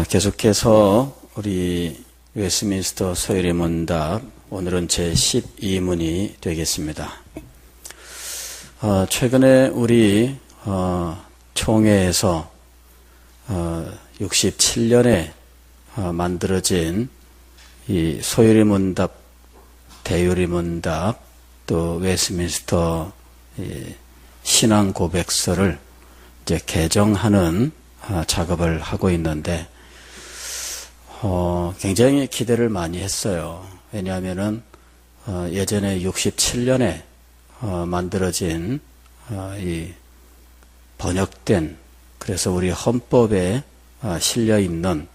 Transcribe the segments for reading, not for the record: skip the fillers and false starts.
계속해서 우리 웨스트민스터 서열의 문답, 오늘은 제 12문이 되겠습니다. 최근에 우리 총회에서 67년에 만들어진 이 소열의 문답, 대열의 문답, 또 웨스트민스터 신앙 고백서를 이제 개정하는 작업을 하고 있는데, 굉장히 기대를 많이 했어요. 왜냐하면은, 예전에 67년에 만들어진 이 번역된, 그래서 우리 헌법에 실려 있는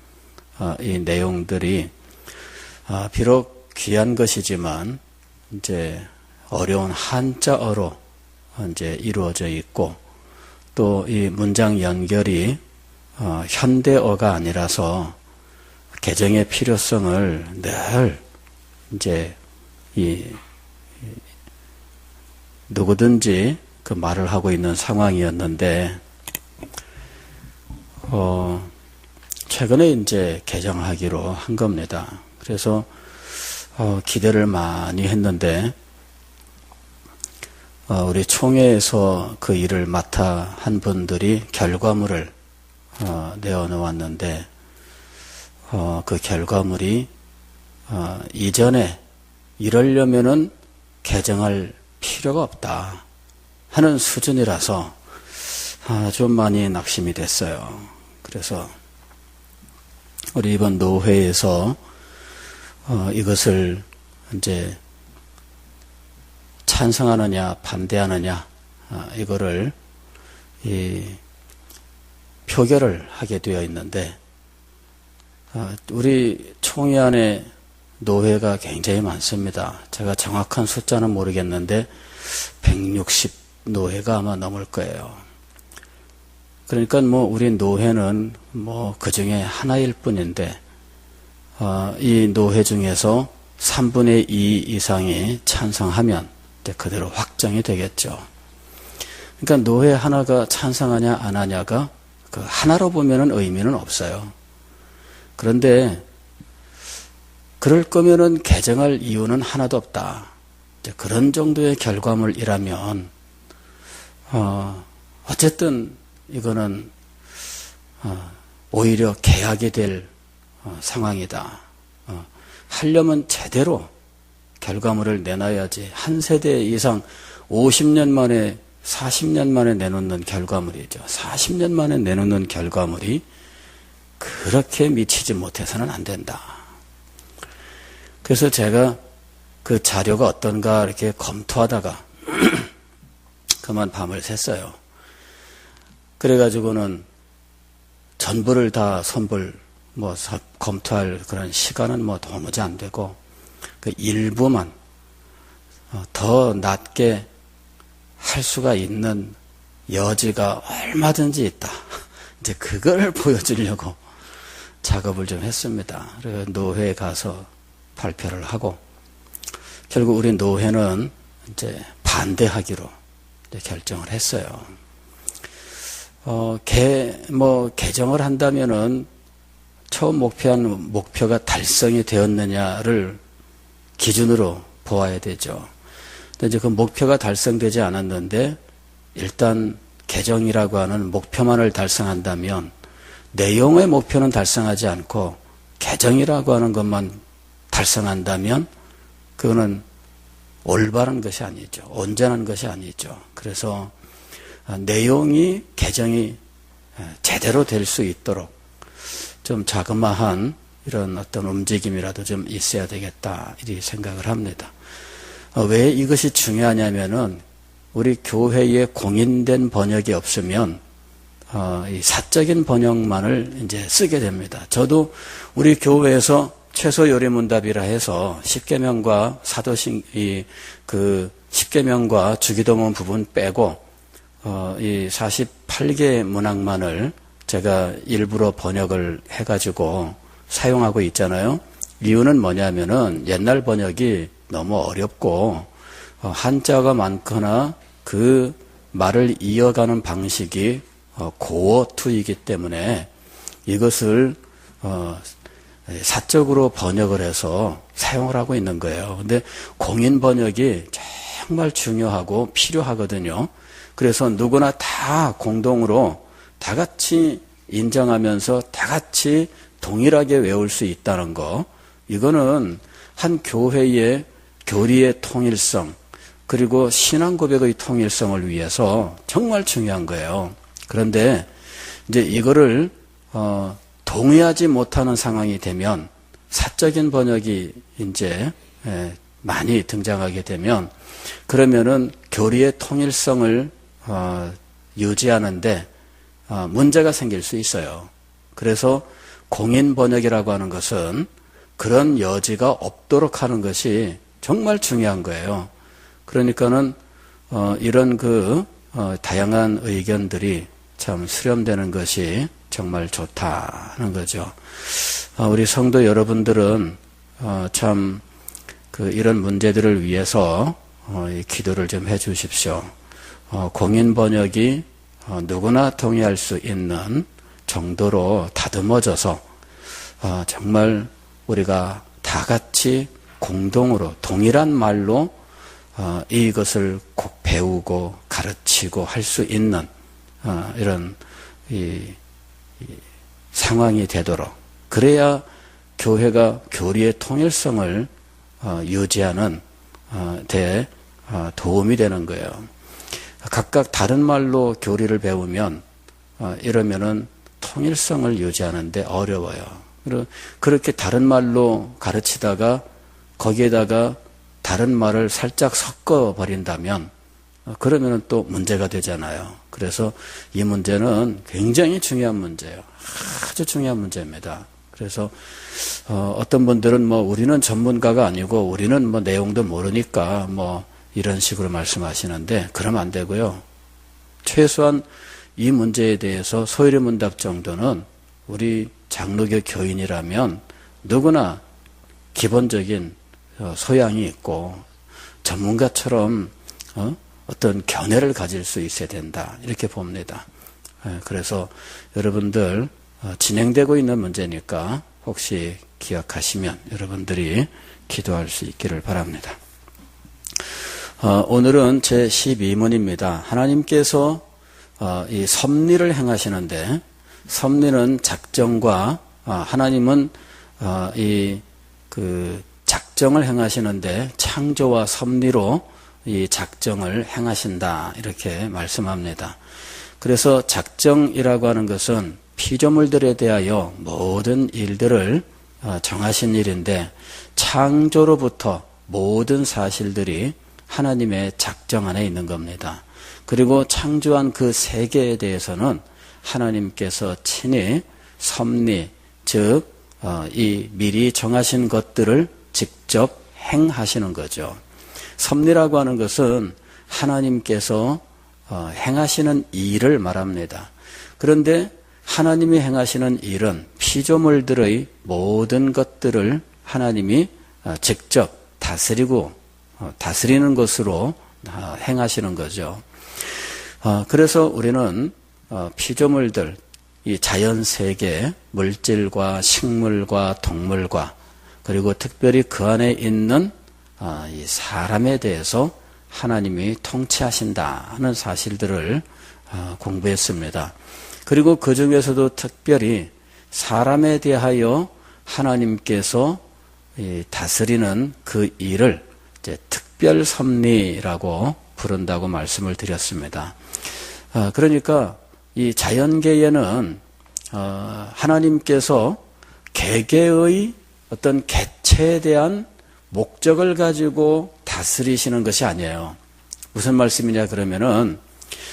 이 내용들이 비록 귀한 것이지만 이제 어려운 한자어로 이제 이루어져 있고, 또 이 문장 연결이 현대어가 아니라서 개정의 필요성을 늘 이제 누구든지 그 말을 하고 있는 상황이었는데, 최근에 이제 개정하기로 한 겁니다. 그래서 기대를 많이 했는데, 우리 총회에서 그 일을 맡아 한 분들이 결과물을 내어놓았는데, 그 결과물이 이전에 이러려면은 개정할 필요가 없다 하는 수준이라서 좀 많이 낙심이 됐어요. 그래서 우리 이번 노회에서 이것을 이제 찬성하느냐 반대하느냐 이거를 표결을 하게 되어 있는데, 우리 총회 안에 노회가 굉장히 많습니다. 제가 정확한 숫자는 모르겠는데 160 노회가 아마 넘을 거예요. 그러니까 우리 노회는 그 중에 하나일 뿐인데, 이 노회 중에서 3분의 2 이상이 찬성하면 그대로 확정이 되겠죠. 그러니까 노회 하나가 찬성하냐 안 하냐가 그 하나로 보면은 의미는 없어요. 그런데 그럴 거면은 개정할 이유는 하나도 없다. 그런 정도의 결과물이라면 어쨌든 이거는 오히려 개혁이 될 상황이다. 하려면 제대로 결과물을 내놔야지. 한 세대 이상 50년 만에 40년 만에 내놓는 결과물이죠. 40년 만에 내놓는 결과물이 그렇게 미치지 못해서는 안 된다. 그래서 제가 그 자료가 어떤가 이렇게 검토하다가 그만 밤을 샜어요. 그래가지고는 전부를 다 검토할 그런 시간은 도무지 안 되고, 그 일부만 더 낮게 할 수가 있는 여지가 얼마든지 있다. 이제 그걸 보여주려고 작업을 좀 했습니다. 그래서 노회에 가서 발표를 하고, 결국 우리 노회는 이제 반대하기로 이제 결정을 했어요. 개정을 한다면은 처음 목표한 목표가 달성이 되었느냐를 기준으로 보아야 되죠. 근데 이제 그 목표가 달성되지 않았는데, 일단 개정이라고 하는 목표만을 달성한다면 내용의 목표는 달성하지 않고 개정이라고 하는 것만 달성한다면 그거는 올바른 것이 아니죠. 온전한 것이 아니죠. 그래서 내용이 개정이 제대로 될 수 있도록 좀 자그마한 이런 어떤 움직임이라도 좀 있어야 되겠다, 이렇게 생각을 합니다. 왜 이것이 중요하냐면은 우리 교회에 공인된 번역이 없으면 이 사적인 번역만을 이제 쓰게 됩니다. 저도 우리 교회에서 최소 요리문답이라 해서 십계명과 사도신 그 십계명과 주기도문 부분 빼고 이 48개 문항만을 제가 일부러 번역을 해가지고 사용하고 있잖아요. 이유는 뭐냐면은 옛날 번역이 너무 어렵고 한자가 많거나 그 말을 이어가는 방식이 고어투이기 때문에 이것을 사적으로 번역을 해서 사용을 하고 있는 거예요. 근데 공인 번역이 정말 중요하고 필요하거든요. 그래서 누구나 다 공동으로 다 같이 인정하면서 다 같이 동일하게 외울 수 있다는 거. 이거는 한 교회의 교리의 통일성, 그리고 신앙 고백의 통일성을 위해서 정말 중요한 거예요. 그런데 이제 이거를 동의하지 못하는 상황이 되면, 사적인 번역이 이제 많이 등장하게 되면, 그러면은 교리의 통일성을 유지하는데 문제가 생길 수 있어요. 그래서 공인 번역이라고 하는 것은 그런 여지가 없도록 하는 것이 정말 중요한 거예요. 그러니까는 이런 다양한 의견들이 참 수렴되는 것이 정말 좋다는 거죠. 우리 성도 여러분들은 참 이런 문제들을 위해서 기도를 좀 해 주십시오. 공인 번역이 누구나 동의할 수 있는 정도로 다듬어져서 정말 우리가 다 같이 공동으로 동일한 말로 이것을 꼭 배우고 가르치고 할 수 있는 이런 상황이 되도록, 그래야 교회가 교리의 통일성을 유지하는 데 도움이 되는 거예요. 각각 다른 말로 교리를 배우면 이러면은 통일성을 유지하는데 어려워요. 그렇게 다른 말로 가르치다가 거기에다가 다른 말을 살짝 섞어 버린다면 그러면은 또 문제가 되잖아요. 그래서 이 문제는 굉장히 중요한 문제예요. 아주 중요한 문제입니다. 그래서 어떤 분들은 우리는 전문가가 아니고 우리는 내용도 모르니까 이런 식으로 말씀하시는데, 그러면 안 되고요. 최소한 이 문제에 대해서 소일의문답 정도는 우리 장로교 교인이라면 누구나 기본적인 소양이 있고 전문가처럼 어떤 견해를 가질 수 있어야 된다, 이렇게 봅니다. 그래서 여러분들 진행되고 있는 문제니까 혹시 기억하시면 여러분들이 기도할 수 있기를 바랍니다. 오늘은 제 12문입니다. 하나님께서 이 섭리를 행하시는데, 섭리는 작정과 하나님은 작정을 행하시는데 창조와 섭리로 이 작정을 행하신다, 이렇게 말씀합니다. 그래서 작정이라고 하는 것은 피조물들에 대하여 모든 일들을 정하신 일인데, 창조로부터 모든 사실들이 하나님의 작정 안에 있는 겁니다. 그리고 창조한 그 세계에 대해서는 하나님께서 친히 섭리, 즉 이 미리 정하신 것들을 직접 행하시는 거죠. 섭리라고 하는 것은 하나님께서 행하시는 일을 말합니다. 그런데 하나님이 행하시는 일은 피조물들의 모든 것들을 하나님이 직접 다스리는 것으로 행하시는 거죠. 그래서 우리는 피조물들, 이 자연세계, 물질과 식물과 동물과 그리고 특별히 그 안에 있는 이 사람에 대해서 하나님이 통치하신다 하는 사실들을 공부했습니다. 그리고 그 중에서도 특별히 사람에 대하여 하나님께서 다스리는 그 일을 이제 특별섭리라고 부른다고 말씀을 드렸습니다. 그러니까 이 자연계에는 하나님께서 개개의 어떤 개체에 대한 목적을 가지고 다스리시는 것이 아니에요. 무슨 말씀이냐 그러면은,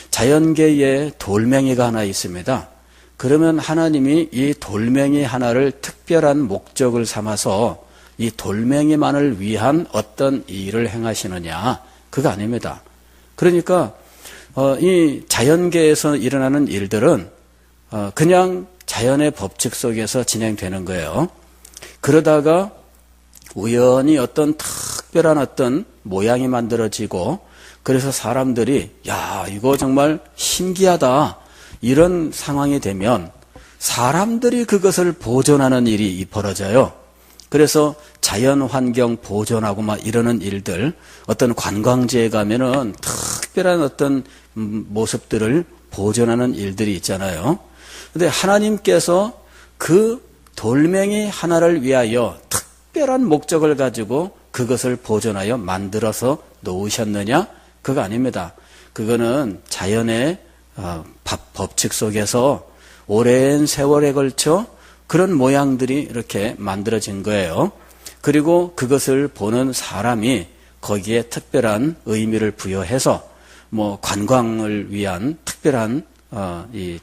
자연계에 돌멩이가 하나 있습니다. 그러면 하나님이 이 돌멩이 하나를 특별한 목적을 삼아서 이 돌멩이만을 위한 어떤 일을 행하시느냐, 그거 아닙니다. 그러니까 이 자연계에서 일어나는 일들은 그냥 자연의 법칙 속에서 진행되는 거예요. 그러다가 우연히 어떤 특별한 어떤 모양이 만들어지고, 그래서 사람들이 야, 이거 정말 신기하다, 이런 상황이 되면 사람들이 그것을 보존하는 일이 벌어져요. 그래서 자연환경 보존하고 막 이러는 일들, 어떤 관광지에 가면은 특별한 어떤 모습들을 보존하는 일들이 있잖아요. 근데 하나님께서 그 돌멩이 하나를 위하여 특별한 목적을 가지고 그것을 보존하여 만들어서 놓으셨느냐? 그거 아닙니다. 그거는 자연의 법칙 속에서 오랜 세월에 걸쳐 그런 모양들이 이렇게 만들어진 거예요. 그리고 그것을 보는 사람이 거기에 특별한 의미를 부여해서 뭐 관광을 위한 특별한 이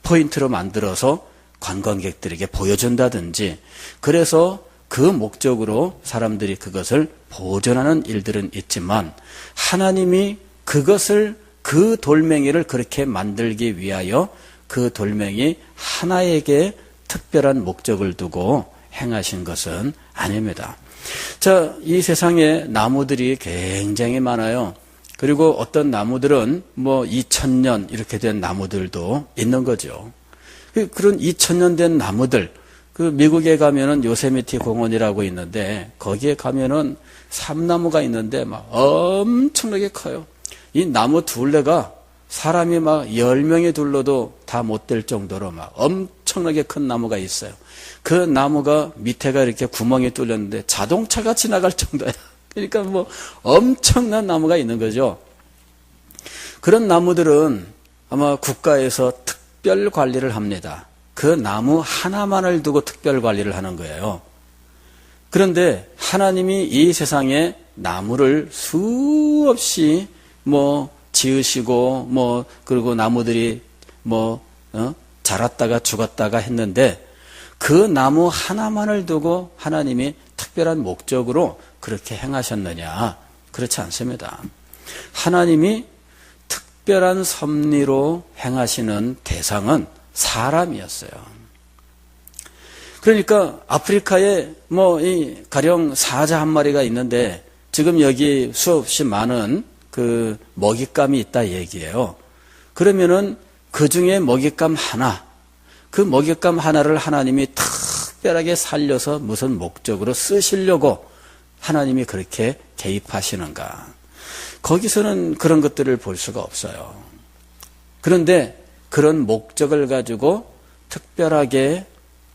포인트로 만들어서 관광객들에게 보여준다든지, 그래서 그 목적으로 사람들이 그것을 보존하는 일들은 있지만, 하나님이 그것을, 그 돌멩이를 그렇게 만들기 위하여 그 돌멩이 하나에게 특별한 목적을 두고 행하신 것은 아닙니다. 자, 이 세상에 나무들이 굉장히 많아요. 그리고 어떤 나무들은 뭐 2000년 이렇게 된 나무들도 있는 거죠. 그런 2000년 된 나무들, 그 미국에 가면은 요세미티 공원이라고 있는데 거기에 가면은 삼나무가 있는데 막 엄청나게 커요. 이 나무 둘레가 사람이 막 10명이 둘러도 다 못 될 정도로 막 엄청나게 큰 나무가 있어요. 그 나무가 밑에가 이렇게 구멍이 뚫렸는데 자동차가 지나갈 정도야. 그러니까 뭐 엄청난 나무가 있는 거죠. 그런 나무들은 아마 국가에서 특별 관리를 합니다. 그 나무 하나만을 두고 특별 관리를 하는 거예요. 그런데 하나님이 이 세상에 나무를 수없이 뭐 지으시고 뭐 그리고 나무들이 뭐 자랐다가 죽었다가 했는데 그 나무 하나만을 두고 하나님이 특별한 목적으로 그렇게 행하셨느냐? 그렇지 않습니다. 하나님이 특별한 섭리로 행하시는 대상은 사람이었어요. 그러니까 아프리카에 뭐 이 가령 사자 한 마리가 있는데 지금 여기 수없이 많은 그 먹잇감이 있다 얘기예요. 그러면은 그 중에 먹잇감 하나, 그 먹잇감 하나를 하나님이 특별하게 살려서 무슨 목적으로 쓰시려고 하나님이 그렇게 개입하시는가? 거기서는 그런 것들을 볼 수가 없어요. 그런데 그런 목적을 가지고 특별하게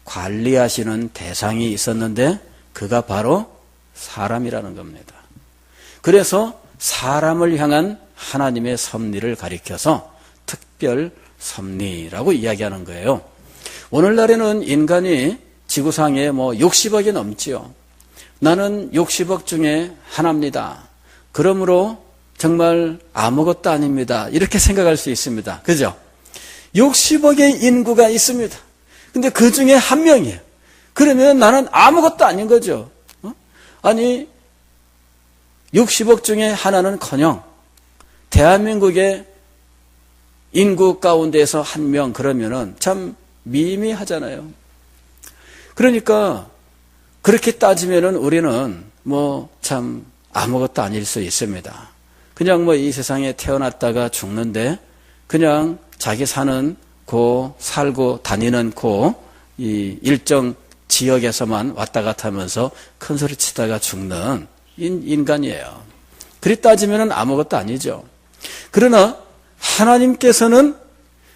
관리하시는 대상이 있었는데 그가 바로 사람이라는 겁니다. 그래서 사람을 향한 하나님의 섭리를 가리켜서 특별 섭리라고 이야기하는 거예요. 오늘날에는 인간이 지구상에 뭐 60억이 넘지요. 나는 60억 중에 하나입니다. 그러므로 정말 아무것도 아닙니다. 이렇게 생각할 수 있습니다. 그죠? 60억의 인구가 있습니다. 근데 그 중에 한 명이에요. 그러면 나는 아무것도 아닌 거죠. 아니 60억 중에 하나는커녕 대한민국의 인구 가운데에서 한 명 그러면은 참 미미하잖아요. 그러니까 그렇게 따지면은 우리는 뭐 참 아무것도 아닐 수 있습니다. 그냥 뭐 이 세상에 태어났다가 죽는데 그냥 자기 사는 고 살고 다니는 고 이 일정 지역에서만 왔다 갔다 하면서 큰 소리 치다가 죽는 인간이에요. 그리 따지면은 아무것도 아니죠. 그러나 하나님께서는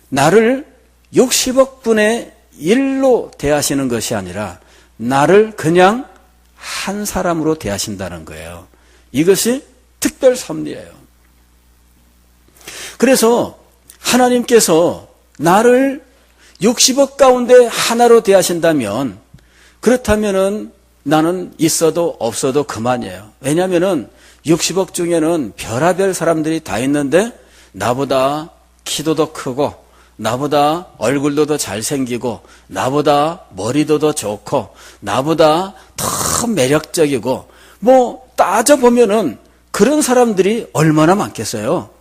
나를 60억 분의 1로 대하시는 것이 아니라 나를 그냥 한 사람으로 대하신다는 거예요. 이것이 특별 섭리예요. 그래서 하나님께서 나를 60억 가운데 하나로 대하신다면 그렇다면은 나는 있어도 없어도 그만이에요. 왜냐하면은 60억 중에는 별하별 사람들이 다 있는데 나보다 키도 더 크고 나보다 얼굴도 더 잘생기고 나보다 머리도 더 좋고 나보다 더 매력적이고 뭐 따져보면은 그런 사람들이 얼마나 많겠어요.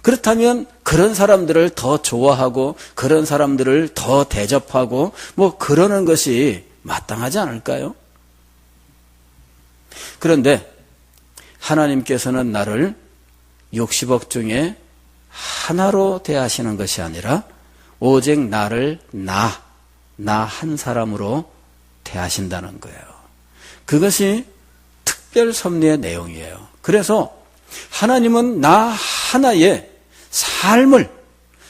그렇다면 그런 사람들을 더 좋아하고 그런 사람들을 더 대접하고 뭐 그러는 것이 마땅하지 않을까요? 그런데 하나님께서는 나를 60억 중에 하나로 대하시는 것이 아니라 오직 나를 나 한 사람으로 대하신다는 거예요. 그것이 특별 섭리의 내용이에요. 그래서 하나님은 나 하나의 삶을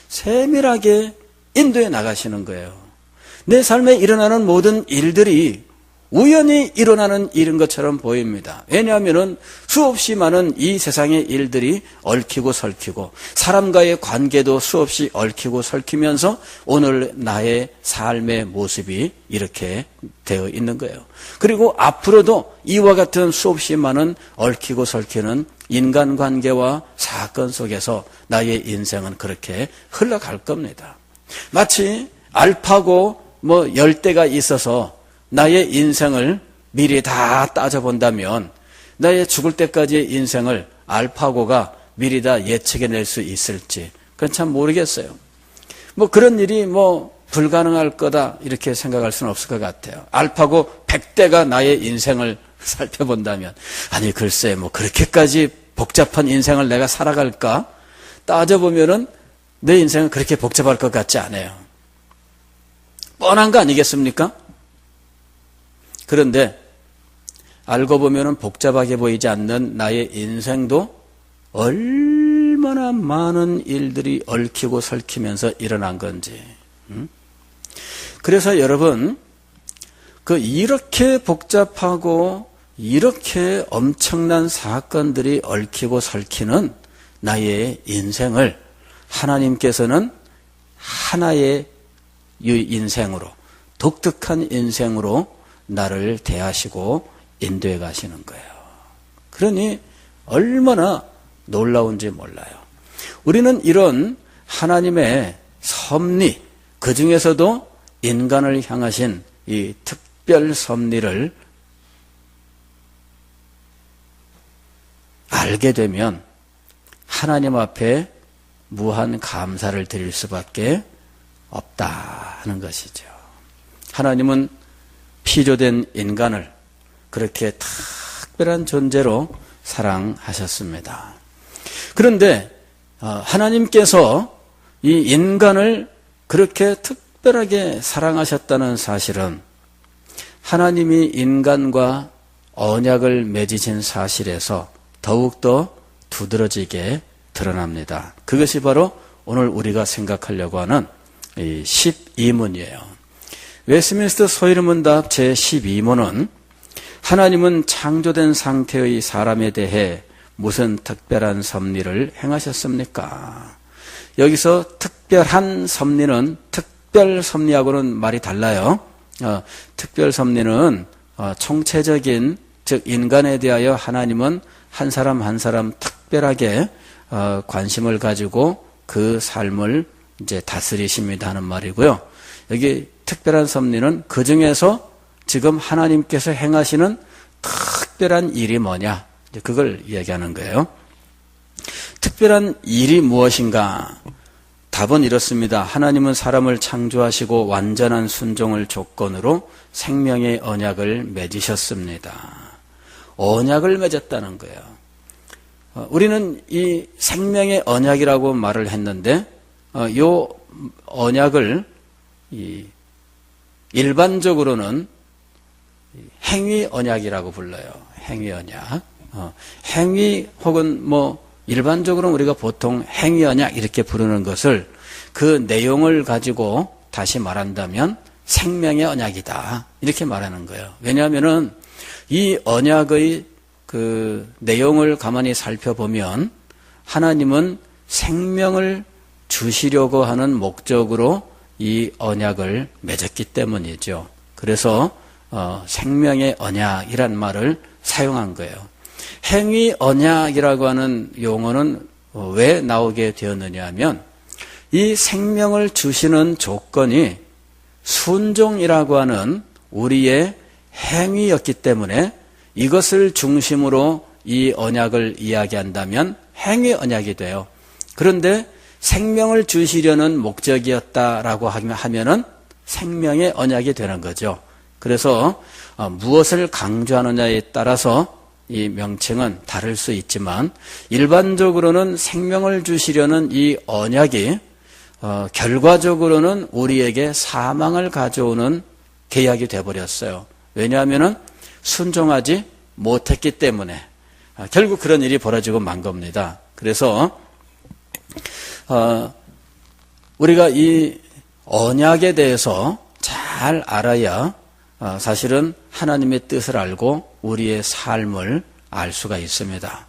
세밀하게 인도해 나가시는 거예요. 내 삶에 일어나는 모든 일들이 우연히 일어나는 일인 것처럼 보입니다. 왜냐하면 수없이 많은 이 세상의 일들이 얽히고 설키고 사람과의 관계도 수없이 얽히고 설키면서 오늘 나의 삶의 모습이 이렇게 되어 있는 거예요. 그리고 앞으로도 이와 같은 수없이 많은 얽히고 설키는 인간관계와 사건 속에서 나의 인생은 그렇게 흘러갈 겁니다. 마치 알파고 열대가 있어서 나의 인생을 미리 다 따져본다면 나의 죽을 때까지의 인생을 알파고가 미리 다 예측해낼 수 있을지 그건 참 모르겠어요. 그런 일이 불가능할 거다 이렇게 생각할 수는 없을 것 같아요. 알파고 100대가 나의 인생을 살펴본다면 아니 글쎄 그렇게까지 복잡한 인생을 내가 살아갈까? 따져보면은 내 인생은 그렇게 복잡할 것 같지 않아요. 뻔한 거 아니겠습니까? 그런데 알고 보면은 복잡하게 보이지 않는 나의 인생도 얼마나 많은 일들이 얽히고 설키면서 일어난 건지. 그래서 여러분, 이렇게 복잡하고 이렇게 엄청난 사건들이 얽히고 설키는 나의 인생을 하나님께서는 하나의 인생으로, 독특한 인생으로 나를 대하시고 인도해 가시는 거예요. 그러니 얼마나 놀라운지 몰라요. 우리는 이런 하나님의 섭리, 그 중에서도 인간을 향하신 이 특별 섭리를 알게 되면 하나님 앞에 무한 감사를 드릴 수밖에 없다는 것이죠. 하나님은 필요된 인간을 그렇게 특별한 존재로 사랑하셨습니다. 그런데 하나님께서 이 인간을 그렇게 특별하게 사랑하셨다는 사실은 하나님이 인간과 언약을 맺으신 사실에서 더욱더 두드러지게 드러납니다. 그것이 바로 오늘 우리가 생각하려고 하는 이 12문이에요. 웨스트민스터 소위문답 제12문은 하나님은 창조된 상태의 사람에 대해 무슨 특별한 섭리를 행하셨습니까? 여기서 특별한 섭리는 특별 섭리하고는 말이 달라요. 특별 섭리는 총체적인, 즉 인간에 대하여 하나님은 한 사람 한 사람 특별하게 관심을 가지고 그 삶을 이제 다스리십니다 하는 말이고요. 여기 특별한 섭리는 그 중에서 지금 하나님께서 행하시는 특별한 일이 뭐냐, 그걸 이야기하는 거예요. 특별한 일이 무엇인가? 답은 이렇습니다. 하나님은 사람을 창조하시고 완전한 순종을 조건으로 생명의 언약을 맺으셨습니다. 언약을 맺었다는 거예요. 우리는 이 생명의 언약이라고 말을 했는데 이 언약을 일반적으로는 행위 언약이라고 불러요. 행위 언약. 행위 혹은 일반적으로 우리가 보통 행위 언약 이렇게 부르는 것을 그 내용을 가지고 다시 말한다면 생명의 언약이다 이렇게 말하는 거예요. 왜냐하면은 이 언약의 그 내용을 가만히 살펴보면 하나님은 생명을 주시려고 하는 목적으로 이 언약을 맺었기 때문이죠. 그래서 생명의 언약이란 말을 사용한 거예요. 행위 언약이라고 하는 용어는 왜 나오게 되었느냐 하면 이 생명을 주시는 조건이 순종이라고 하는 우리의 행위였기 때문에 이것을 중심으로 이 언약을 이야기한다면 행위 언약이 돼요. 그런데 생명을 주시려는 목적이었다라고 하면은 생명의 언약이 되는 거죠. 그래서 무엇을 강조하느냐에 따라서 이 명칭은 다를 수 있지만 일반적으로는 생명을 주시려는 이 언약이 결과적으로는 우리에게 사망을 가져오는 계약이 되어버렸어요. 왜냐하면 순종하지 못했기 때문에 결국 그런 일이 벌어지고 만 겁니다. 그래서 우리가 이 언약에 대해서 잘 알아야 사실은 하나님의 뜻을 알고 우리의 삶을 알 수가 있습니다.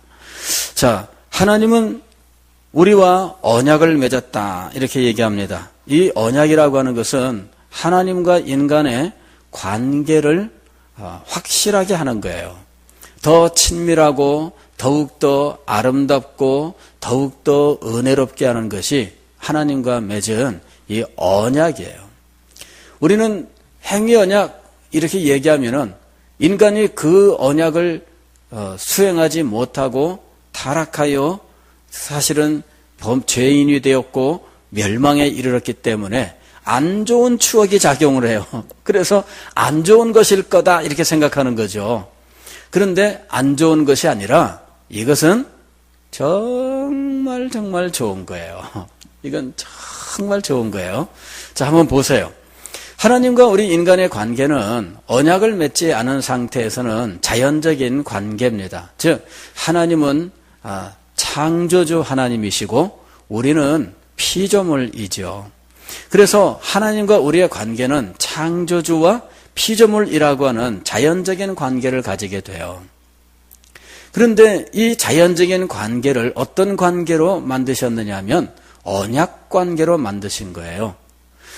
자, 하나님은 우리와 언약을 맺었다 이렇게 얘기합니다. 이 언약이라고 하는 것은 하나님과 인간의 관계를 확실하게 하는 거예요. 더 친밀하고 더욱더 아름답고 더욱더 은혜롭게 하는 것이 하나님과 맺은 이 언약이에요. 우리는 행위 언약 이렇게 얘기하면은 인간이 그 언약을 수행하지 못하고 타락하여 사실은 죄인이 되었고 멸망에 이르렀기 때문에 안 좋은 추억이 작용을 해요. 그래서 안 좋은 것일 거다 이렇게 생각하는 거죠. 그런데 안 좋은 것이 아니라 이것은 정말 좋은 거예요. 이건 정말 좋은 거예요. 자, 한번 보세요. 하나님과 우리 인간의 관계는 언약을 맺지 않은 상태에서는 자연적인 관계입니다. 즉 하나님은 창조주 하나님이시고 우리는 피조물이죠. 그래서 하나님과 우리의 관계는 창조주와 피조물이라고 하는 자연적인 관계를 가지게 돼요. 그런데 이 자연적인 관계를 어떤 관계로 만드셨느냐 하면 언약 관계로 만드신 거예요.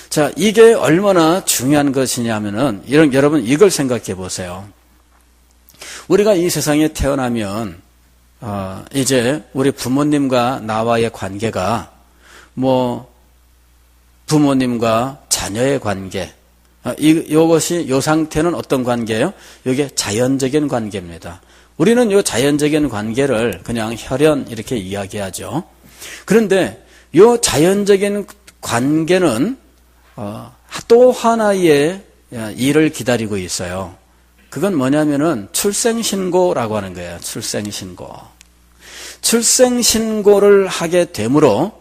자, 이게 얼마나 중요한 것이냐면은 여러분 이걸 생각해 보세요. 우리가 이 세상에 태어나면 이제 우리 부모님과 나와의 관계가 부모님과 자녀의 관계, 이것이 요 상태는 어떤 관계예요? 이게 자연적인 관계입니다. 우리는 요 자연적인 관계를 그냥 혈연 이렇게 이야기하죠. 그런데 요 자연적인 관계는 또 하나의 일을 기다리고 있어요. 그건 뭐냐면은 출생신고라고 하는 거예요. 출생신고. 출생신고를 하게 되므로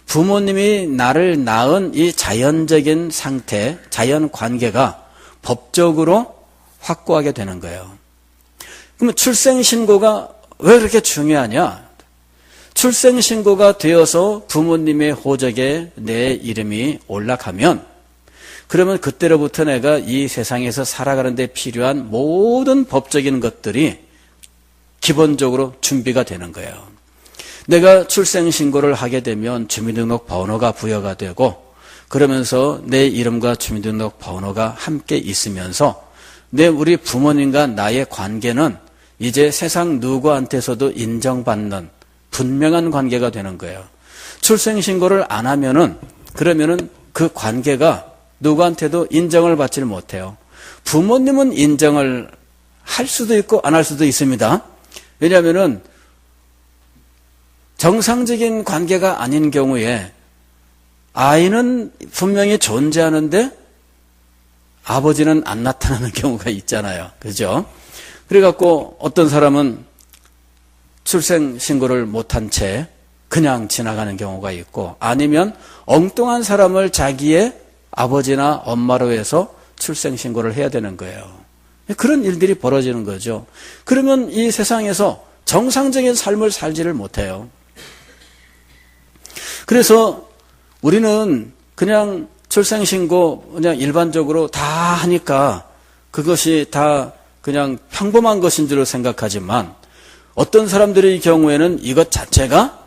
부모님이 나를 낳은 이 자연적인 상태, 자연 관계가 법적으로 확고하게 되는 거예요. 그러면 출생신고가 왜 그렇게 중요하냐? 출생신고가 되어서 부모님의 호적에 내 이름이 올라가면 그러면 그때로부터 내가 이 세상에서 살아가는 데 필요한 모든 법적인 것들이 기본적으로 준비가 되는 거예요. 내가 출생신고를 하게 되면 주민등록 번호가 부여가 되고 그러면서 내 이름과 주민등록 번호가 함께 있으면서 우리 부모님과 나의 관계는 이제 세상 누구한테서도 인정받는 분명한 관계가 되는 거예요. 출생신고를 안 하면은 그러면은 그 관계가 누구한테도 인정을 받지를 못해요. 부모님은 인정을 할 수도 있고 안 할 수도 있습니다. 왜냐하면은 정상적인 관계가 아닌 경우에 아이는 분명히 존재하는데 아버지는 안 나타나는 경우가 있잖아요. 그죠? 그래갖고 어떤 사람은 출생신고를 못한 채 그냥 지나가는 경우가 있고 아니면 엉뚱한 사람을 자기의 아버지나 엄마로 해서 출생신고를 해야 되는 거예요. 그런 일들이 벌어지는 거죠. 그러면 이 세상에서 정상적인 삶을 살지를 못해요. 그래서 우리는 그냥 출생신고 그냥 일반적으로 다 하니까 그것이 다 그냥 평범한 것인 줄 생각하지만 어떤 사람들의 경우에는 이것 자체가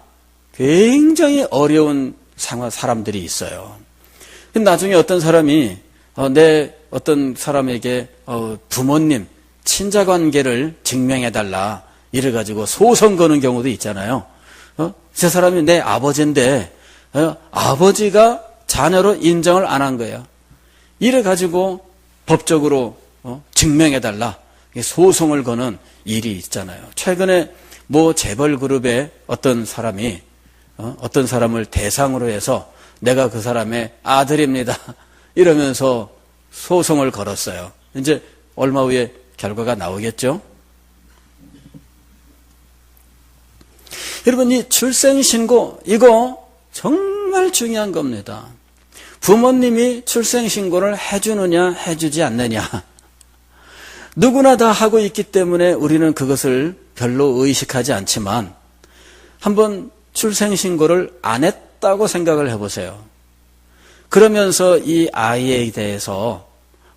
굉장히 어려운 사람들이 있어요. 나중에 어떤 사람이 내 어떤 사람에게 부모님, 친자관계를 증명해달라 이래가지고 소송 거는 경우도 있잖아요. 저 사람이 내 아버지인데 아버지가 자녀로 인정을 안 한 거예요. 이래가지고 법적으로 증명해달라 소송을 거는 일이 있잖아요. 최근에 재벌그룹의 어떤 사람이 어떤 사람을 대상으로 해서 내가 그 사람의 아들입니다 이러면서 소송을 걸었어요. 이제 얼마 후에 결과가 나오겠죠. 여러분 이 출생신고 이거 정말 중요한 겁니다. 부모님이 출생신고를 해주느냐 해주지 않느냐, 누구나 다 하고 있기 때문에 우리는 그것을 별로 의식하지 않지만 한번 출생신고를 안 했다고 생각을 해보세요. 그러면서 이 아이에 대해서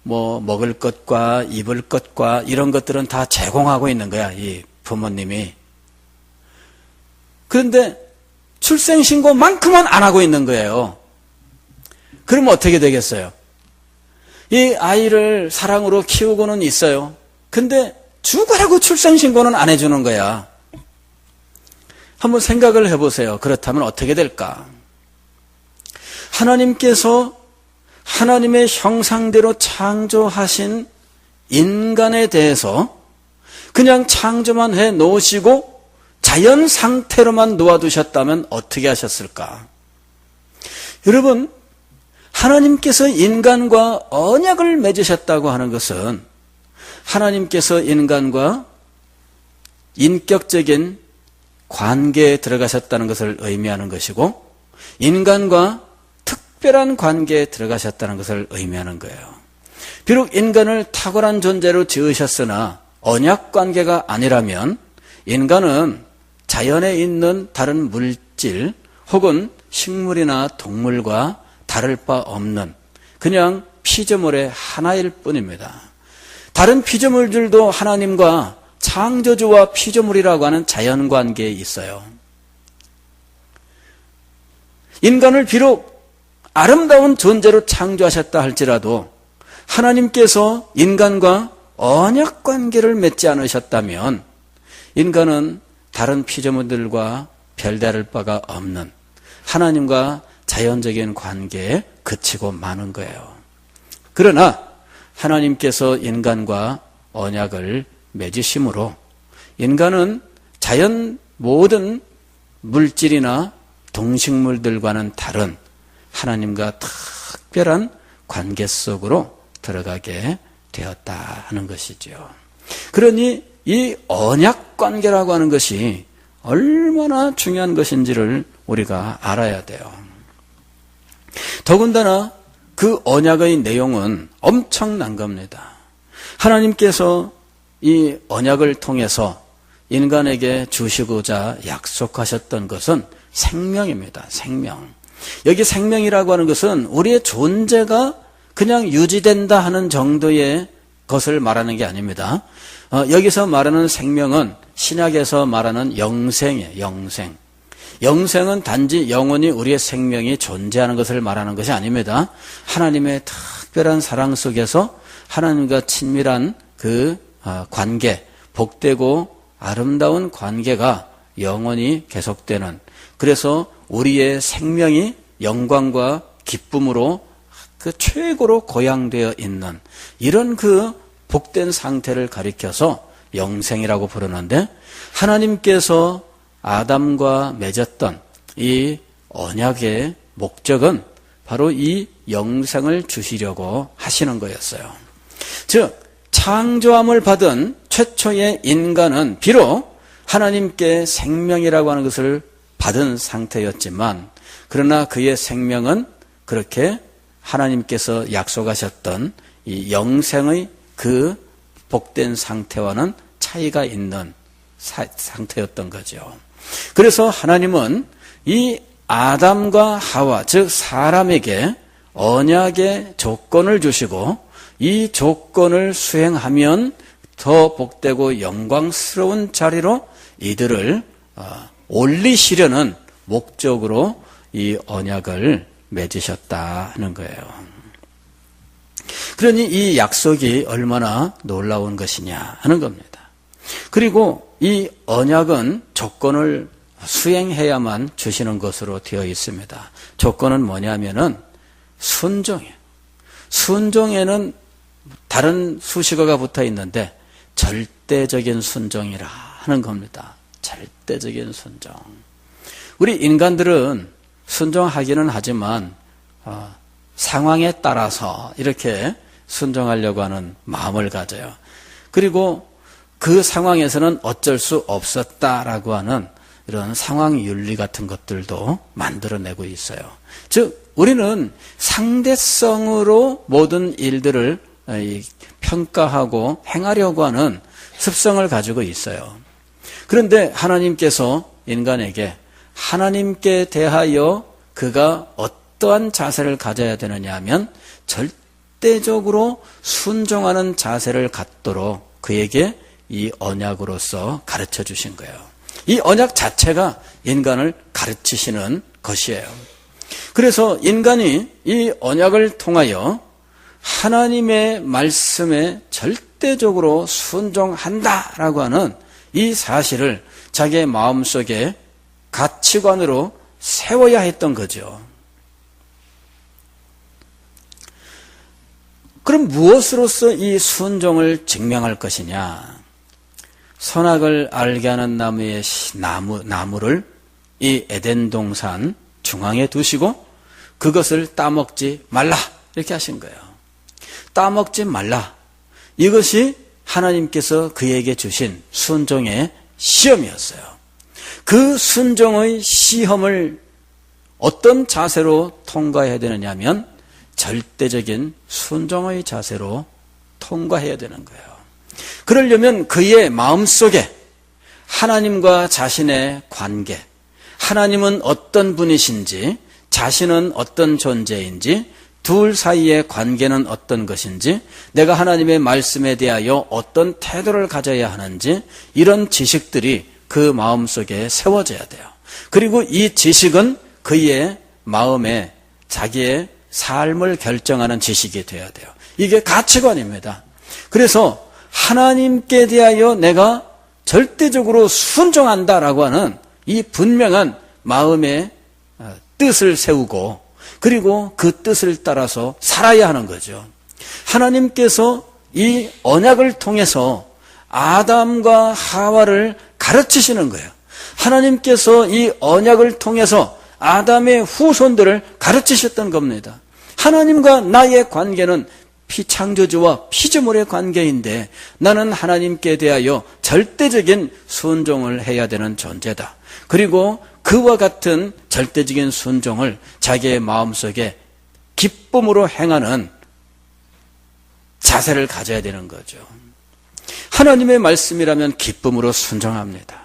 뭐 먹을 것과 입을 것과 이런 것들은 다 제공하고 있는 거야, 이 부모님이. 그런데 출생신고만큼은 안 하고 있는 거예요. 그러면 어떻게 되겠어요? 이 아이를 사랑으로 키우고는 있어요. 근데 죽으라고 출생신고는 안 해주는 거야. 한번 생각을 해보세요. 그렇다면 어떻게 될까? 하나님께서 하나님의 형상대로 창조하신 인간에 대해서 그냥 창조만 해 놓으시고 자연 상태로만 놓아두셨다면 어떻게 하셨을까? 여러분, 하나님께서 인간과 언약을 맺으셨다고 하는 것은 하나님께서 인간과 인격적인 관계에 들어가셨다는 것을 의미하는 것이고, 인간과 특별한 관계에 들어가셨다는 것을 의미하는 거예요. 비록 인간을 탁월한 존재로 지으셨으나 언약 관계가 아니라면 인간은 자연에 있는 다른 물질 혹은 식물이나 동물과 다를 바 없는 그냥 피조물의 하나일 뿐입니다. 다른 피조물들도 하나님과 창조주와 피조물이라고 하는 자연관계에 있어요. 인간을 비록 아름다운 존재로 창조하셨다 할지라도 하나님께서 인간과 언약관계를 맺지 않으셨다면 인간은 다른 피조물들과 별다를 바가 없는 하나님과 자연적인 관계에 그치고 마는 거예요. 그러나 하나님께서 인간과 언약을 맺으심으로 인간은 자연 모든 물질이나 동식물들과는 다른 하나님과 특별한 관계 속으로 들어가게 되었다 하는 것이죠. 그러니 이 언약 관계라고 하는 것이 얼마나 중요한 것인지를 우리가 알아야 돼요. 더군다나 그 언약의 내용은 엄청난 겁니다. 하나님께서 이 언약을 통해서 인간에게 주시고자 약속하셨던 것은 생명입니다. 생명. 여기 생명이라고 하는 것은 우리의 존재가 그냥 유지된다 하는 정도의 것을 말하는 게 아닙니다. 여기서 말하는 생명은 신약에서 말하는 영생이에요. 영생. 영생은 단지 영원히 우리의 생명이 존재하는 것을 말하는 것이 아닙니다. 하나님의 특별한 사랑 속에서 하나님과 친밀한 그 관계, 복되고 아름다운 관계가 영원히 계속되는, 그래서 우리의 생명이 영광과 기쁨으로 그 최고로 고양되어 있는 이런 그 복된 상태를 가리켜서 영생이라고 부르는데, 하나님께서 아담과 맺었던 이 언약의 목적은 바로 이 영생을 주시려고 하시는 거였어요. 즉 창조함을 받은 최초의 인간은 비록 하나님께 생명이라고 하는 것을 받은 상태였지만, 그러나 그의 생명은 그렇게 하나님께서 약속하셨던 이 영생의 그 복된 상태와는 차이가 있는 상태였던 거죠. 그래서 하나님은 이 아담과 하와, 즉 사람에게 언약의 조건을 주시고 이 조건을 수행하면 더 복되고 영광스러운 자리로 이들을 올리시려는 목적으로 이 언약을 맺으셨다 하는 거예요. 그러니 이 약속이 얼마나 놀라운 것이냐 하는 겁니다. 그리고 이 언약은 조건을 수행해야만 주시는 것으로 되어 있습니다. 조건은 뭐냐면은 순종이에요. 순종에는 다른 수식어가 붙어 있는데 절대적인 순종이라 하는 겁니다. 절대적인 순종. 우리 인간들은 순종하기는 하지만 상황에 따라서 이렇게 순종하려고 하는 마음을 가져요. 그리고 그 상황에서는 어쩔 수 없었다라고 하는 이런 상황 윤리 같은 것들도 만들어내고 있어요. 즉 우리는 상대성으로 모든 일들을 평가하고 행하려고 하는 습성을 가지고 있어요. 그런데 하나님께서 인간에게 하나님께 대하여 그가 어떠한 자세를 가져야 되느냐 하면 절대적으로 순종하는 자세를 갖도록 그에게 이 언약으로서 가르쳐 주신 거예요. 이 언약 자체가 인간을 가르치시는 것이에요. 그래서 인간이 이 언약을 통하여 하나님의 말씀에 절대적으로 순종한다라고 하는 이 사실을 자기의 마음속에 가치관으로 세워야 했던 거죠. 그럼 무엇으로서 이 순종을 증명할 것이냐? 선악을 알게 하는 나무를 이 에덴 동산 중앙에 두시고 그것을 따먹지 말라 이렇게 하신 거예요. 따먹지 말라. 이것이 하나님께서 그에게 주신 순종의 시험이었어요. 그 순종의 시험을 어떤 자세로 통과해야 되느냐 하면 절대적인 순종의 자세로 통과해야 되는 거예요. 그러려면 그의 마음속에 하나님과 자신의 관계, 하나님은 어떤 분이신지, 자신은 어떤 존재인지, 둘 사이의 관계는 어떤 것인지, 내가 하나님의 말씀에 대하여 어떤 태도를 가져야 하는지, 이런 지식들이 그 마음속에 세워져야 돼요. 그리고 이 지식은 그의 마음에 자기의 삶을 결정하는 지식이 되어야 돼요. 이게 가치관입니다. 그래서 하나님께 대하여 내가 절대적으로 순종한다라고 하는 이 분명한 마음의 뜻을 세우고 그리고 그 뜻을 따라서 살아야 하는 거죠. 하나님께서 이 언약을 통해서 아담과 하와를 가르치시는 거예요. 하나님께서 이 언약을 통해서 아담의 후손들을 가르치셨던 겁니다. 하나님과 나의 관계는 피창조주와 피조물의 관계인데 나는 하나님께 대하여 절대적인 순종을 해야 되는 존재다. 그리고 그와 같은 절대적인 순종을 자기의 마음속에 기쁨으로 행하는 자세를 가져야 되는 거죠. 하나님의 말씀이라면 기쁨으로 순종합니다.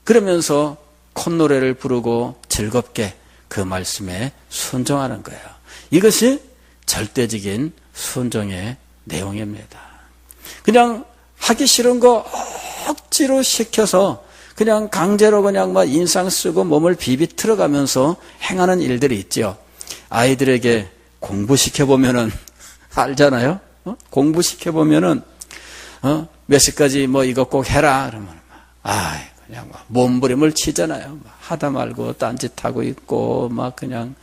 그러면서 콧노래를 부르고 즐겁게 그 말씀에 순종하는 거예요. 이것이 절대적인 순종의 내용입니다. 그냥 하기 싫은 거 억지로 시켜서 그냥 강제로 그냥 막 인상 쓰고 몸을 비비틀어 가면서 행하는 일들이 있죠. 아이들에게 공부시켜보면은 알잖아요. 공부시켜보면은 몇 시까지 뭐 이거 꼭 해라 그러면 그냥 막 몸부림을 치잖아요. 하다 말고 딴짓하고 있고 막 그냥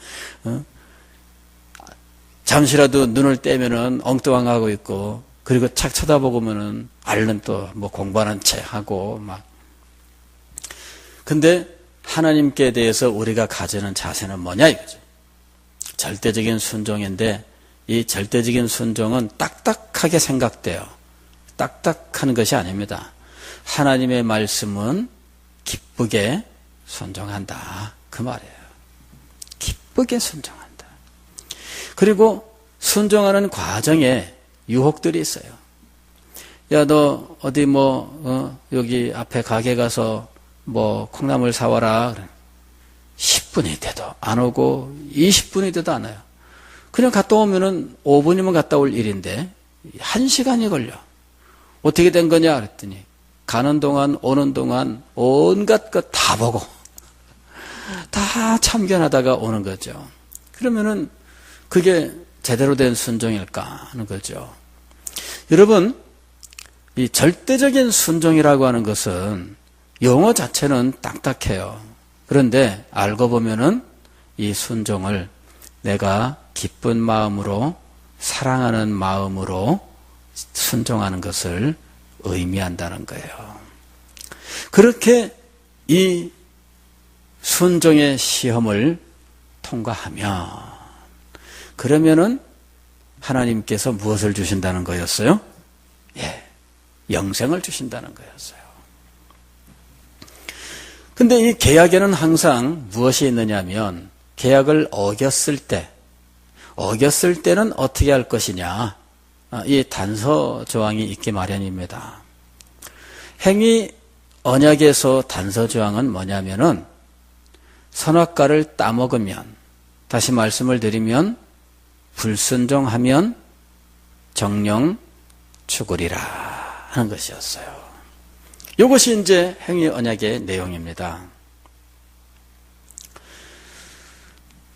잠시라도 눈을 떼면은 엉뚱하고 있고 그리고 착 쳐다보고면은 알는 또 뭐 공부하는 채 하고 막. 근데 하나님께 대해서 우리가 가지는 자세는 뭐냐 이거죠. 절대적인 순종인데 이 절대적인 순종은 딱딱하게 생각돼요. 딱딱한 것이 아닙니다. 하나님의 말씀은 기쁘게 순종한다. 그 말이에요. 기쁘게 순종한다. 그리고 순종하는 과정에 유혹들이 있어요. 야, 너 어디 여기 앞에 가게 가서 콩나물 사와라. 10분이 돼도 안 오고 20분이 돼도 안 와요. 그냥 갔다 오면은 5분이면 갔다 올 일인데 1시간이 걸려. 어떻게 된 거냐 그랬더니 가는 동안 오는 동안 온갖 것 다 보고 다 참견하다가 오는 거죠. 그러면은 그게 제대로 된 순종일까 하는 거죠. 여러분, 이 절대적인 순종이라고 하는 것은 용어 자체는 딱딱해요. 그런데 알고 보면은 이 순종을 내가 기쁜 마음으로 사랑하는 마음으로 순종하는 것을 의미한다는 거예요. 그렇게 이 순종의 시험을 통과하면 그러면은 하나님께서 무엇을 주신다는 거였어요? 영생을 주신다는 거였어요. 근데 이 계약에는 항상 무엇이 있느냐면 계약을 어겼을 때는 어떻게 할 것이냐. 이 단서 조항이 있기 마련입니다. 행위 언약에서 단서 조항은 뭐냐면은 선악과를 따먹으면, 다시 말씀을 드리면 불순종하면 정령 죽으리라 하는 것이었어요. 이것이 이제 행위 언약의 내용입니다.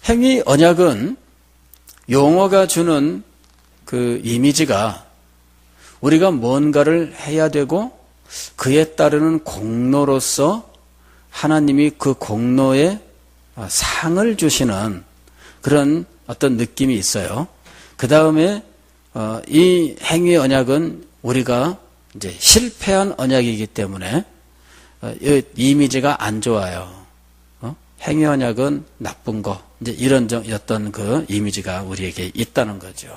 행위 언약은 용어가 주는 그 이미지가 우리가 뭔가를 해야 되고 그에 따르는 공로로서 하나님이 그 공로에 상을 주시는 그런 어떤 느낌이 있어요. 그 다음에 이 행위 언약은 우리가 이제 실패한 언약이기 때문에 이미지가 안 좋아요. 행위 언약은 나쁜 거, 이제 이런 어떤 그 이미지가 우리에게 있다는 거죠.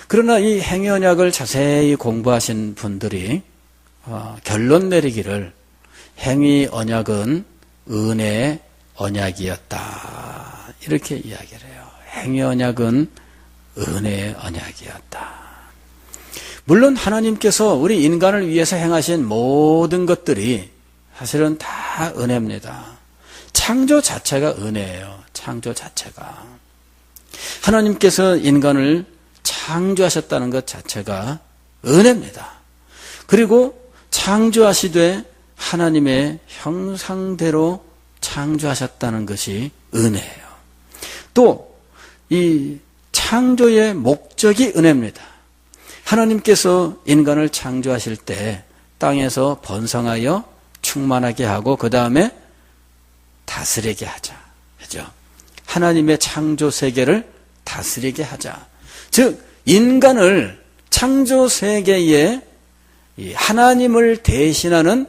그러나 이 행위 언약을 자세히 공부하신 분들이 결론 내리기를 행위 언약은 은혜의 언약이었다, 이렇게 이야기를 해요. 행위 언약은 은혜의 언약이었다. 물론 하나님께서 우리 인간을 위해서 행하신 모든 것들이 사실은 다 은혜입니다. 창조 자체가 은혜예요. 창조 자체가. 하나님께서 인간을 창조하셨다는 것 자체가 은혜입니다. 그리고 창조하시되 하나님의 형상대로 창조하셨다는 것이 은혜예요. 또 이 창조의 목적이 은혜입니다. 하나님께서 인간을 창조하실 때 땅에서 번성하여 충만하게 하고 그 다음에 다스리게 하자. 그죠? 하나님의 창조 세계를 다스리게 하자. 즉 인간을 창조 세계에 하나님을 대신하는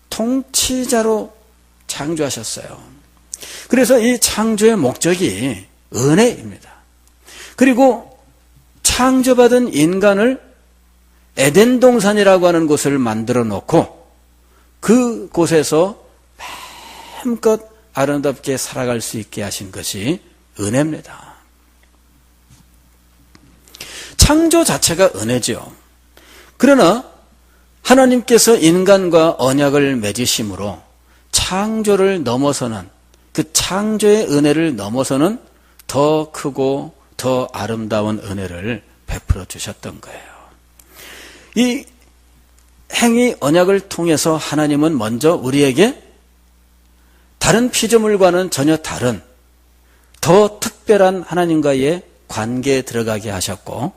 통치자로 창조하셨어요. 그래서 이 창조의 목적이 은혜입니다. 그리고 창조받은 인간을 에덴 동산이라고 하는 곳을 만들어 놓고 그 곳에서 마음껏 아름답게 살아갈 수 있게 하신 것이 은혜입니다. 창조 자체가 은혜죠. 그러나 하나님께서 인간과 언약을 맺으심으로 창조를 넘어서는, 그 창조의 은혜를 넘어서는 더 크고 더 아름다운 은혜를 베풀어 주셨던 거예요. 이 행위 언약을 통해서 하나님은 먼저 우리에게 다른 피조물과는 전혀 다른 더 특별한 하나님과의 관계에 들어가게 하셨고,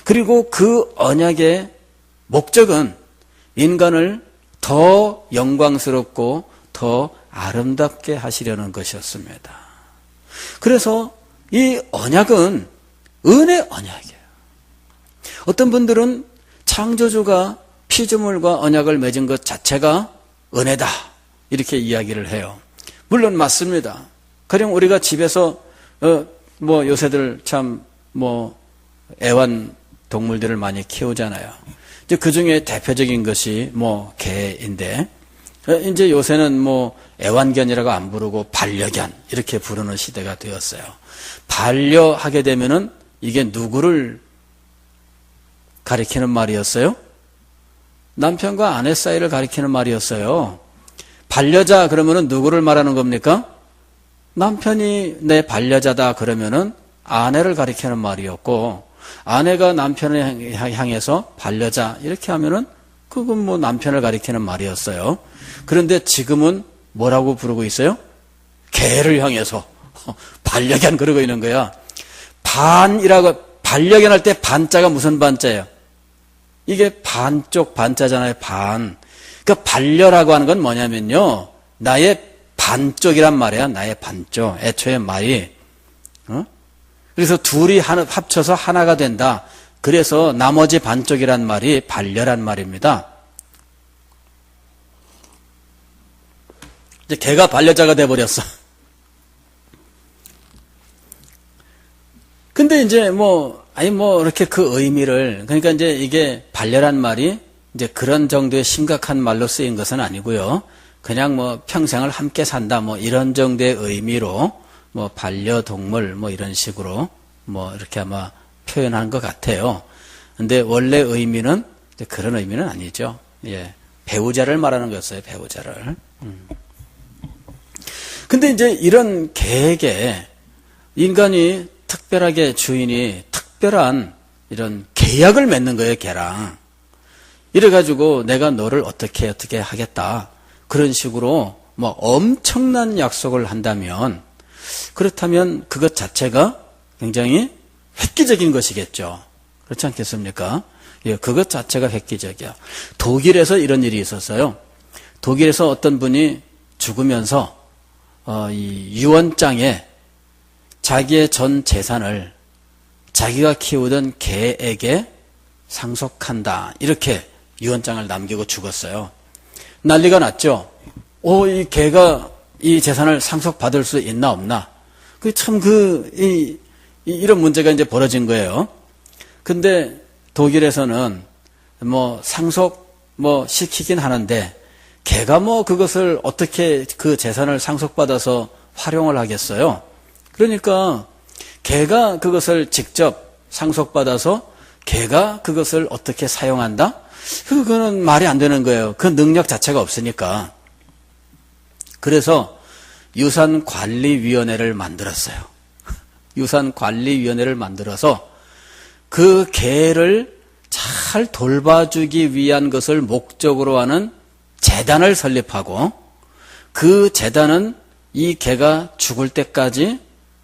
그리고 그 언약의 목적은 인간을 더 영광스럽고 더 아름답게 하시려는 것이었습니다. 그래서 이 언약은 은혜 언약이에요. 어떤 분들은 창조주가 피조물과 언약을 맺은 것 자체가 은혜다, 이렇게 이야기를 해요. 물론 맞습니다. 가령 우리가 집에서 요새들 참 애완 동물들을 많이 키우잖아요. 이제 그 중에 대표적인 것이 개인데, 이제 요새는 애완견이라고 안 부르고 반려견 이렇게 부르는 시대가 되었어요. 반려하게 되면은 이게 누구를 가리키는 말이었어요? 남편과 아내 사이를 가리키는 말이었어요. 반려자 그러면은 누구를 말하는 겁니까? 남편이 내 반려자다 그러면은 아내를 가리키는 말이었고, 아내가 남편을 향해서 반려자 이렇게 하면은 그건 남편을 가리키는 말이었어요. 그런데 지금은 뭐라고 부르고 있어요? 개를 향해서 반려견 그러고 있는 거야. 반려견 할 때 반자가 무슨 반자예요? 이게 반쪽 반자잖아요. 반. 그러니까 반려라고 하는 건 뭐냐면요, 나의 반쪽이란 말이야. 나의 반쪽. 애초에 말이. 그래서 둘이 합쳐서 하나가 된다. 그래서 나머지 반쪽이란 말이 반려란 말입니다. 이제 개가 반려자가 돼버렸어. 근데 이제 이렇게 그 의미를, 그러니까 이제 이게 반려란 말이 이제 그런 정도의 심각한 말로 쓰인 것은 아니고요. 그냥 뭐 평생을 함께 산다 뭐 이런 정도의 의미로 뭐 반려동물 뭐 이런 식으로 뭐 이렇게 아마 표현한 것 같아요. 근데 원래 의미는 그런 의미는 아니죠. 예. 배우자를 말하는 거였어요. 배우자를. 근데 이제 이런 개에게 인간이 특별하게 주인이 특별한 이런 계약을 맺는 거예요. 개랑. 이래가지고 내가 너를 어떻게 하겠다. 그런 식으로 뭐 엄청난 약속을 한다면 그렇다면 그것 자체가 굉장히 획기적인 것이겠죠. 그렇지 않겠습니까? 예, 그것 자체가 획기적이야. 독일에서 이런 일이 있었어요. 독일에서 어떤 분이 죽으면서 이 유언장에 자기의 전 재산을 자기가 키우던 개에게 상속한다. 이렇게 유언장을 남기고 죽었어요. 난리가 났죠. 이 개가 이 재산을 상속받을 수 있나 없나? 이런 문제가 이제 벌어진 거예요. 근데 독일에서는 뭐 상속 뭐 시키긴 하는데 개가 뭐 그것을 어떻게 그 재산을 상속받아서 활용을 하겠어요? 그러니까 개가 그것을 직접 상속받아서 개가 그것을 어떻게 사용한다? 그거는 말이 안 되는 거예요. 그 능력 자체가 없으니까. 그래서 유산관리위원회를 만들었어요. 유산관리위원회를 만들어서 그 개를 잘 돌봐주기 위한 것을 목적으로 하는 재단을 설립하고 그 재단은 이 개가 죽을 때까지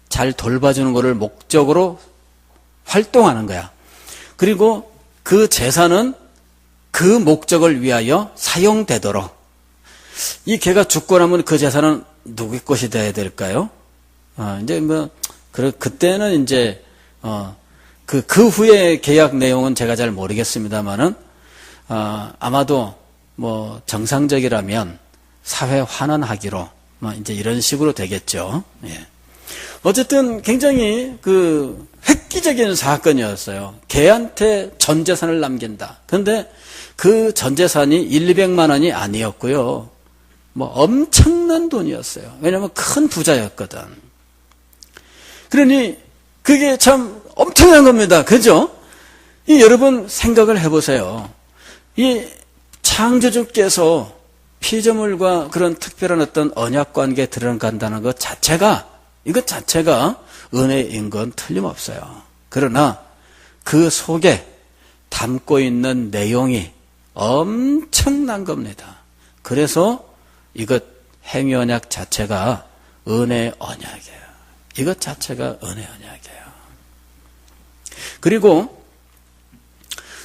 잘 돌봐주는 것을 목적으로 활동하는 거야. 그리고 그 재산은 그 목적을 위하여 사용되도록 이 개가 죽고 나면 그 재산은 누구 것이 돼야 될까요? 이제 뭐 그때는 이제 그 후에 계약 내용은 제가 잘 모르겠습니다만은 아마도 뭐 정상적이라면 사회 환원하기로 뭐 이제 이런 식으로 되겠죠. 예. 어쨌든 굉장히 그 획기적인 사건이었어요. 개한테 전 재산을 남긴다. 그런데 그 전 재산이 200만 원이 아니었고요. 뭐 엄청난 돈이었어요. 왜냐하면 큰 부자였거든. 그러니 그게 참 엄청난 겁니다. 그죠? 여러분 생각을 해보세요. 이 창조주께서 피조물과 그런 특별한 어떤 언약관계에 들어간다는 것 자체가 이것 자체가 은혜인 건 틀림없어요. 그러나 그 속에 담고 있는 내용이 엄청난 겁니다. 그래서 이것 행위 언약 자체가 은혜 언약이에요. 이것 자체가 은혜 언약이에요. 그리고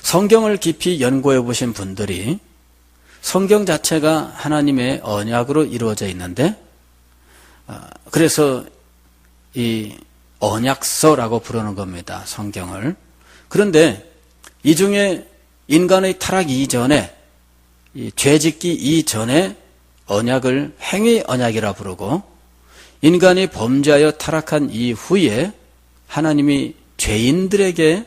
성경을 깊이 연구해 보신 분들이 성경 자체가 하나님의 언약으로 이루어져 있는데 그래서 이 언약서라고 부르는 겁니다. 성경을. 그런데 이 중에 인간의 타락 이전에 이 죄짓기 이전에 언약을 행위 언약이라 부르고 인간이 범죄하여 타락한 이후에 하나님이 죄인들에게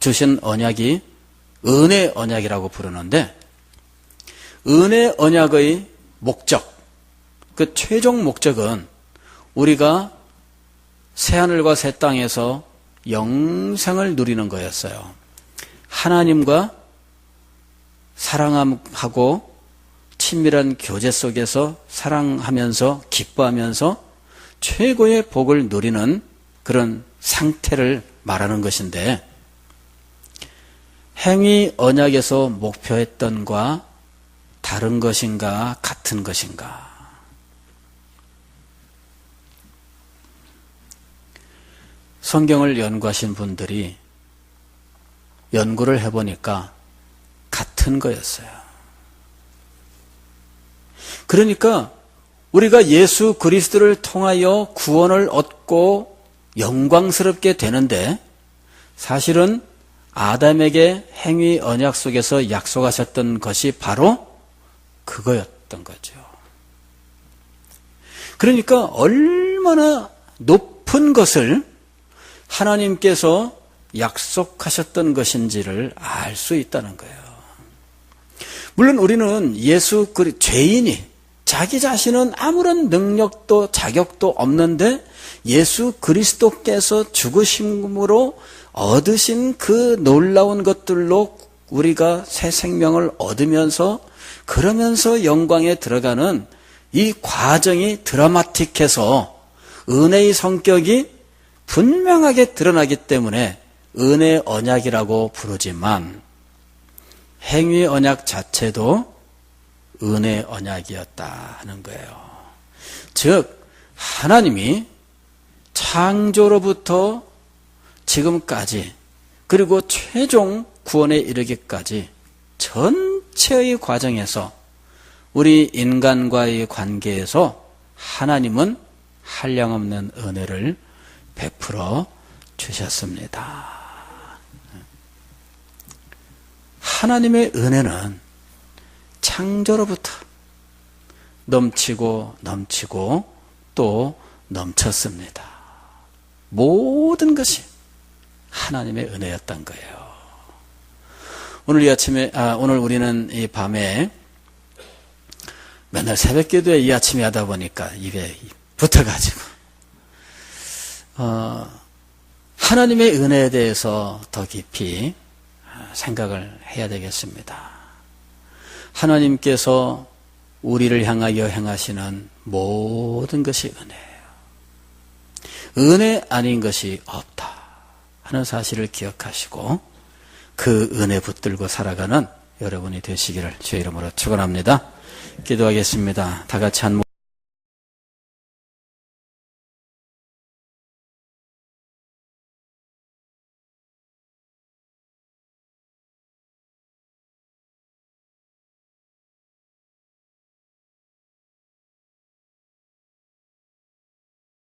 주신 언약이 은혜 언약이라고 부르는데 은혜 언약의 목적, 그 최종 목적은 우리가 새하늘과 새 땅에서 영생을 누리는 거였어요. 하나님과 사랑하고 친밀한 교제 속에서 사랑하면서 기뻐하면서 최고의 복을 누리는 그런 상태를 말하는 것인데 행위 언약에서 목표했던 것과 다른 것인가 같은 것인가? 성경을 연구하신 분들이 연구를 해보니까 같은 거였어요. 그러니까 우리가 예수 그리스도를 통하여 구원을 얻고 영광스럽게 되는데 사실은 아담에게 행위 언약 속에서 약속하셨던 것이 바로 그거였던 거죠. 그러니까 얼마나 높은 것을 하나님께서 약속하셨던 것인지를 알 수 있다는 거예요. 물론 우리는 죄인이 자기 자신은 아무런 능력도 자격도 없는데 예수 그리스도께서 죽으심으로 얻으신 그 놀라운 것들로 우리가 새 생명을 얻으면서 그러면서 영광에 들어가는 이 과정이 드라마틱해서 은혜의 성격이 분명하게 드러나기 때문에 은혜 언약이라고 부르지만 행위 언약 자체도 은혜 언약이었다 하는 거예요. 즉 하나님이 창조로부터 지금까지 그리고 최종 구원에 이르기까지 전체의 과정에서 우리 인간과의 관계에서 하나님은 한량없는 은혜를 베풀어 주셨습니다. 하나님의 은혜는 창조로부터 넘치고 넘치고 또 넘쳤습니다. 모든 것이 하나님의 은혜였던 거예요. 오늘 우리는 이 밤에 맨날 새벽 기도에 이 아침에 하다 보니까 입에 붙어가지고 하나님의 은혜에 대해서 더 깊이 생각을 해야 되겠습니다. 하나님께서 우리를 향하여 행하시는 모든 것이 은혜예요. 은혜 아닌 것이 없다 하는 사실을 기억하시고 그 은혜 붙들고 살아가는 여러분이 되시기를 주의 이름으로 축원합니다. 기도하겠습니다. 다 같이 한